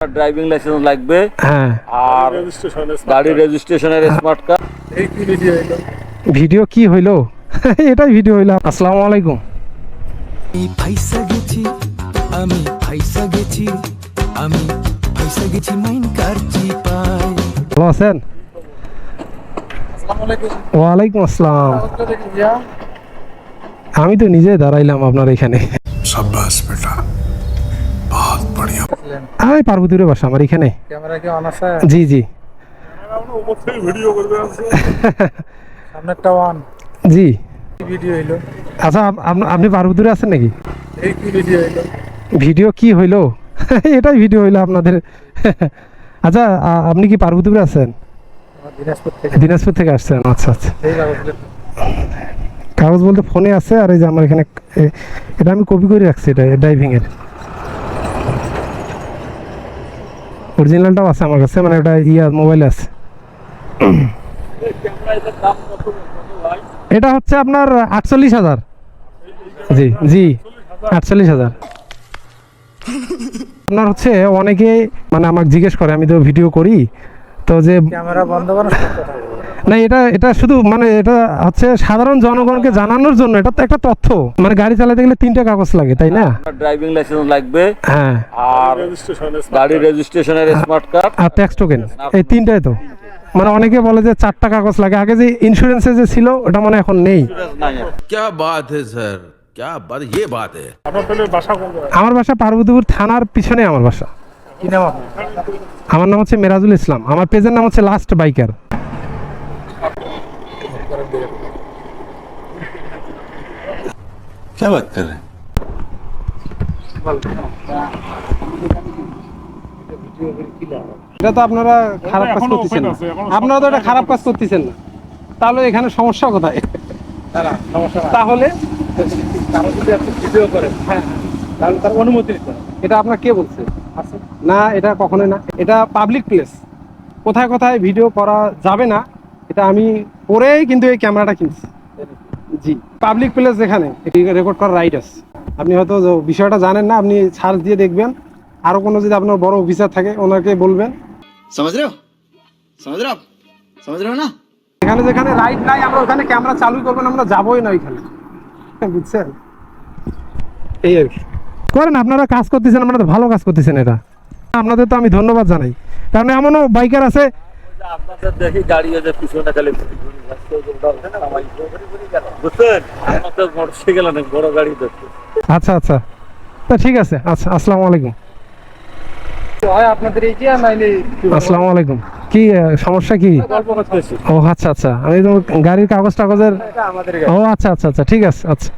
Driving licence লাগবে, হ্যাঁ, আর গাড়ি রেজিস্ট্রেশনের স্মার্ট কার্ড। এই কি ভিডিও হলো? ভিডিও কি হইলো? এটাই ভিডিও হইলো। আসসালামু আলাইকুম। আমি ফাইসা গেছি, আমি ফাইসা গেছি, আমি ফাইসা গেছি মাইন কারচি পাই। ভালো আছেন? আসসালামু আলাইকুম। ওয়ালাইকুম আসসালাম। কাগজটা দেখি ভাইয়া। আমি তো নিজে দাঁড়াইলাম আপনার এখানে। শাবাশ বেটা, বহুত বড়িয়া। আমি পার্বতীপুরে বাসা আমার এখানে। ক্যামেরা কি অন আছে? জি জি সামনেরটা অন। জি। কি ভিডিও হলো? আচ্ছা, আপনি পার্বতীপুরে আছেন নাকি? এই কি ভিডিও হলো? ভিডিও কি হইলো? এটাই ভিডিও হইলো আপনাদের। আচ্ছা, আপনি কি পার্বতীপুরে আছেন? আমার দিনাজপুর থেকে। দিনাজপুর থেকে আসছেন? আচ্ছা আচ্ছা। এই কাগজটা কাগজ বলতে ফোনে আছে, আর এই যে আমার এখানে এটা আমি কপি করে রাখছি, এটা ড্রাইভিং এর অরিজিনালটাও আছে আমার কাছে, মানে ওটা মোবাইলে আছে। এটা হচ্ছে আপনার 48,000। জি জি, 48,000। আপনার হচ্ছে অনেকে মানে আমাকে জিজ্ঞেস করে, আমি তো ভিডিও করি, তো যে ক্যামেরা বন্ধ করো, সব কথা বলো। না, এটা শুধু মানে এটা হচ্ছে সাধারণ জনগণকে জানানোর জন্য। এটা তো একটা তথ্য, মানে গাড়ি চালাতে গেলে 3টা কাগজ লাগে, তাই না? ড্রাইভিং লাইসেন্স লাগবে, হ্যাঁ, আর গাড়ি রেজিস্ট্রেশনের স্মার্ট কার্ড। আর ট্যাক্স টোকেন, এই 3টাই তো। মানে অনেকে বলে যে 4টা কাগজ লাগে। আগে যে ইন্স্যুরেন্সে যে ছিল ওটা মানে এখন নেই। क्या बात है सर, क्या बात, ये बात है। আপনার তাহলে বাসা কোন জায়গায়? আমার বাসা পার্বতীপুর থানার পিছনে আমার বাসা। কি নাম আপনার? আমার নাম হচ্ছে মেরাজুল ইসলাম। আমার পেজের নাম হচ্ছে লাস্ট বাইকার। क्या बात कर रहे हैं? এটা তো আপনারা খারাপ কাজ করতেছেন না, আপনারা তো এটা খারাপ কাজ করতেছেন না, তাহলে এখানে সমস্যা কোথায়? তাহলে কারো যদি আপনি ভিডিও করেন, হ্যাঁ, তাহলে তার অনুমতি নিতে হবে। এটা আপনার কে বলছে? আছে? না, এটা কখনোই না। এটা পাবলিক প্লেস, কোথায় কোথায় ভিডিও করা যাবে না এটা আমি পরেই কিন্তু এই ক্যামেরাটা কিনছি। জি, পাবলিক প্লেস যেখানে রেকর্ড করার রাইট আছে। আপনি হয়তো বিষয়টা জানেন না, আপনি সার্চ দিয়ে দেখবেন। আরো কোনো যদি আপনার বড় অফিসার থাকে ওনাকে বলবেন। समझ रहे हो, समझ रहे हो आप, समझ रहे हो ना? এখানে যেখানে রাইট নাই আমরা ওখানে ক্যামেরা চালু করবেন, আমরা যাবোই না ওইখানে, বুঝছেন? এই আর কি। করেন, আপনারা কাজ করতেছেন, আপনারা তো ভালো কাজ করতেছেন। এটা আপনাদের তো আমি ধন্যবাদ জানাই, কারণ এমনও বাইকার আছে আপনাদের দেখি গাড়ি যে পিছনে খালি বুঝছেন, আমাদের মোটরসাইকেল অনেক বড় গাড়ি দেখছে। আচ্ছা আচ্ছা, তা ঠিক আছে। আচ্ছা, আসসালামু আলাইকুম। হয় আপনাদের এই কি আর নাইলে আসসালামু আলাইকুম। কি সমস্যা কি? গল্প করতেছি। ও আচ্ছা আচ্ছা, আমি তো গাড়ির কাগজ টাগজের। এটা আমাদের ও আচ্ছা আচ্ছা আচ্ছা, ঠিক আছে। আচ্ছা।